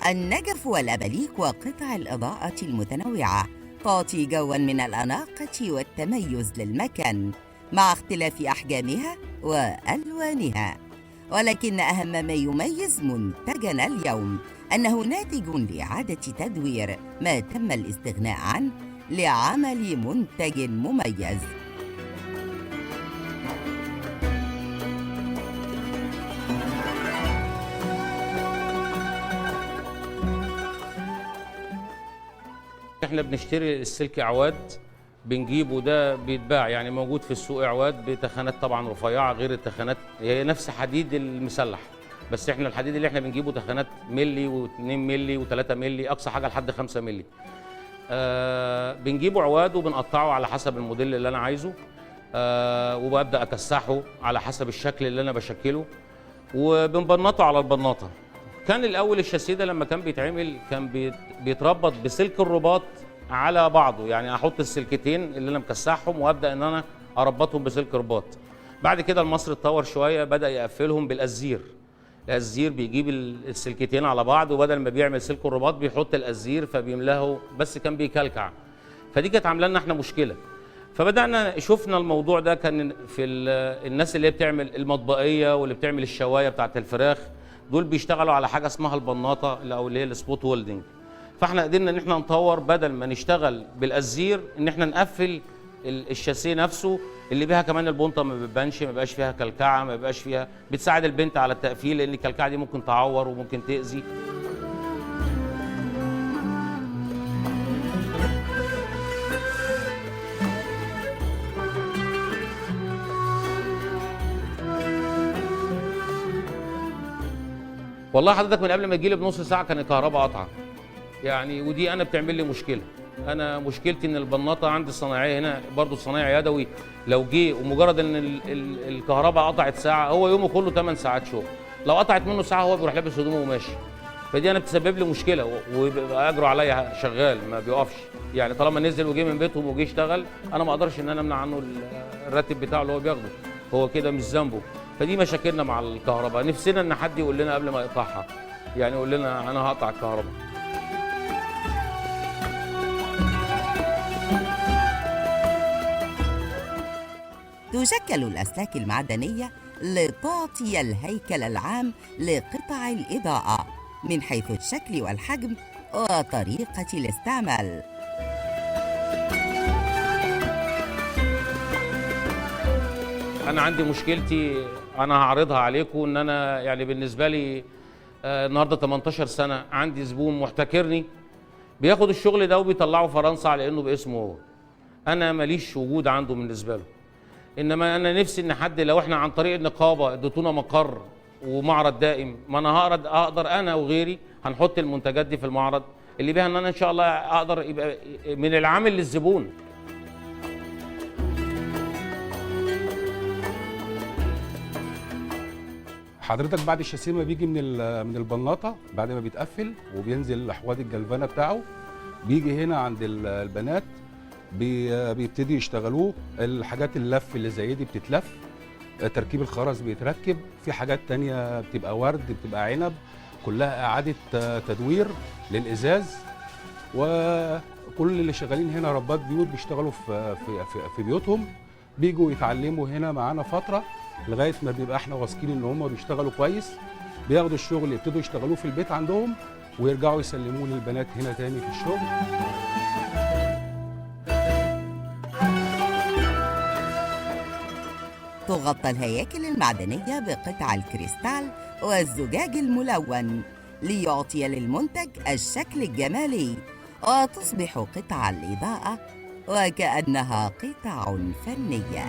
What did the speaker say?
النجف والأباليك وقطع الإضاءة المتنوعة تعطي جواً من الأناقة والتميز للمكان مع اختلاف أحجامها وألوانها. ولكن أهم ما يميز منتجنا اليوم أنه ناتج لإعادة تدوير ما تم الاستغناء عنه لعمل منتج مميز. احنا بنشتري السلك اعواد، بنجيبه ده بيتباع، يعني موجود في السوق اعواد بتخانات طبعا رفيعه غير التخانات، هي نفس حديد المسلح، بس احنا الحديد اللي احنا بنجيبه تخانات ملي و2 ملي و3 ملي، اقصى حاجه لحد 5 ملي. بنجيبه عواد وبنقطعه على حسب الموديل اللي انا عايزه، وببدا اكسحه على حسب الشكل اللي انا بشكله، وبنبنطه على البناطه. كان الاول الشاسيه ده لما كان بيتعمل كان بيتربط بسلك الرباط على بعضه، يعني احط السلكتين اللي انا مكسحهم وابدا ان انا اربطهم بسلك رباط. بعد كده المصري اتطور شويه، بدا يقفلهم بالازير. الازير بيجيب السلكتين على بعض، وبدل ما بيعمل سلك الرباط بيحط الازير فبيملاه، بس كان بيكلكع. فدي كانت عامله لنا احنا مشكله. فبدانا شفنا الموضوع ده كان في الناس اللي هي بتعمل المطبقيه واللي بتعمل الشوايه بتاعت الفراخ، دول بيشتغلوا على حاجه اسمها البناطه او اللي هي السبوت ويلدنج. فاحنا قدرنا ان احنا نطور، بدل ما نشتغل بالازير ان احنا نقفل الشاسيه نفسه، اللي بيها كمان البنطه ما بتبانش، ما بقاش فيها كلكعه، ما بقاش فيها، بتساعد البنت على التقفيل، لان الكلكعه دي ممكن تعور وممكن تاذي. والله حضرتك من قبل ما تجيلي بنص ساعه كان الكهرباء قاطعه، يعني ودي انا بتعمل لي مشكله. انا مشكلتي ان البناطه عندي الصناعيه هنا برضو الصنايعي يدوي، لو جه ومجرد ان الكهرباء قطعت ساعه، هو يومه كله 8 ساعات شغل، لو قطعت منه ساعه هو بيروح لابس هدومه وماشي. فدي انا بتسبب لي مشكله، وبيبقى اجره عليا شغال ما بيقفش، يعني طالما نزل وجه من بيتهم وجه يشتغل انا ما اقدرش ان انا امنع عنه الراتب بتاعه اللي هو بياخده، هو كده مش ذنبه. فدي مشاكلنا مع الكهرباء، نفسنا ان حد يقول لنا قبل ما يقطعها، يعني يقول لنا انا هقطع الكهرباء. تشكل الأسلاك المعدنية لتعطي الهيكل العام لقطع الإضاءة من حيث الشكل والحجم وطريقة الاستعمال. أنا عندي مشكلتي أنا هعرضها عليكم، إن أنا يعني بالنسبة لي النهارده 18 سنة عندي زبون محتكرني بياخد الشغل ده وبيطلعه فرنسا على إنه باسمه هو. أنا ماليش وجود عنده بالنسبة له. انما انا نفسي ان حد، لو احنا عن طريق النقابه اديتونا مقر ومعرض دائم، ما انا اقدر انا وغيري هنحط المنتجات دي في المعرض، اللي بيها ان انا ان شاء الله اقدر يبقى من العامل للزبون. حضرتك بعد الشاسيه ما بيجي من البناطه، بعد ما بيتقفل وبينزل حواد الجلفانه بتاعه، بيجي هنا عند البنات بيبتدي يشتغلوه. الحاجات اللف اللي زي دي بتتلف، تركيب الخرز بيتركب، في حاجات تانية بتبقى ورد، بتبقى عنب، كلها إعادة تدوير للإزاز. وكل اللي شغالين هنا ربات بيوت بيشتغلوا في بيوتهم، بيجوا يتعلموا هنا معانا فترة لغاية ما بيبقى احنا واثقين ان هم بيشتغلوا كويس، بياخدوا الشغل يبتدوا يشتغلوه في البيت عندهم ويرجعوا يسلموه للبنات هنا تاني في الشغل. تغطى الهياكل المعدنية بقطع الكريستال والزجاج الملون ليعطي للمنتج الشكل الجمالي، وتصبح قطع الإضاءة وكأنها قطع فنية.